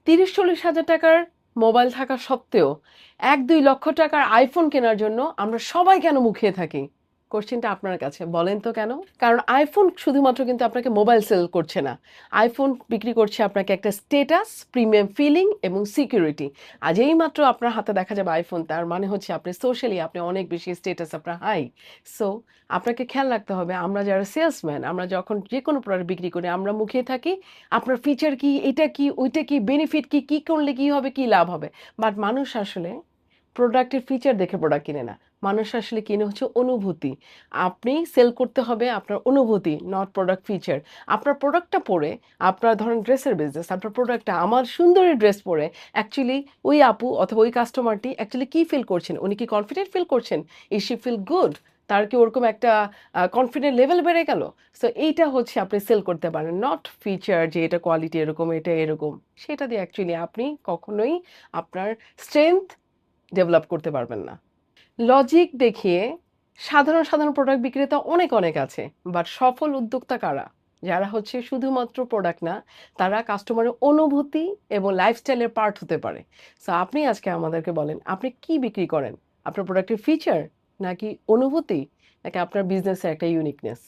30-40 হাজার টাকার মোবাইল থাকা সত্ত্বেও 1-2 লক্ষ টাকার আইফোন কেনার জন্য আমরা সবাই কেন মুখিয়ে থাকি? কোশ্চেনটা আপনার কাছে। বলেন তো কেন? কারণ আইফোন শুধুমাত্র কিন্তু আপনাকে মোবাইল সেল করছে না। আইফোন বিক্রি করছে আপনাকে একটা স্ট্যাটাস, প্রিমিয়াম ফিলিং এবং সিকিউরিটি। আর যেইমাত্র আপনার হাতে দেখা যাবে আইফোন, তার মানে হচ্ছে আপনি সোশ্যালি আপনি অনেক বেশি স্ট্যাটাস আপনার হাই। সো আপনাকে খেয়াল রাখতে হবে, আমরা যারা সেলসম্যান, আমরা যখন যেকোনো প্রোডাক্ট বিক্রি করি, আমরা মুখিয়ে থাকি আপনার ফিচার কি, এটা কি, ওইটা কি, বেনিফিট কি, কি করলে কি হবে, কি লাভ হবে। বাট মানুষ আসলে প্রোডাক্টের ফিচার দেখে প্রোডাক্ট কিনে না। মানুষ আসলে কিনে হচ্ছে অনুভূতি। আপনি সেল করতে হবে আপনার অনুভূতি, নট প্রোডাক্ট ফিচার। আপনার প্রোডাক্টটা পরে, আপনার ধরেন ড্রেসের বিজনেস, আপনার প্রোডাক্টটা আমার সুন্দরী ড্রেস পরে অ্যাকচুয়ালি ওই আপু অথবা ওই কাস্টমারটি অ্যাকচুয়ালি কি ফিল করছেন? উনি কি কনফিডেন্ট ফিল করছেন? Is she feel good? তার কি ওরকম একটা কনফিডেন্ট লেভেল বেড়ে গেল? সো এইটা হচ্ছে আপনি সেল করতে পারেন, নট ফিচার যে এটা কোয়ালিটি এরকম, এটা এরকম। সেটা দিয়ে অ্যাকচুয়ালি আপনি কখনোই আপনার স্ট্রেংথ ডেভেলপ করতে পারবেন না। লজিক দেখিয়ে সাধারণ প্রোডাক্ট বিক্রেতা অনেক আছে। বাট সফল উদ্যোক্তা কারা? যারা হচ্ছে শুধুমাত্র প্রোডাক্ট না, তারা কাস্টমারের অনুভূতি এবং লাইফস্টাইলের পার্ট হতে পারে। সো আপনি আজকে আমাদেরকে বলেন, আপনি কি বিক্রি করেন? আপনার প্রোডাক্টের ফিচার? নাকি অনুভূতি? নাকি আপনার বিজনেসের একটা ইউনিকনেস?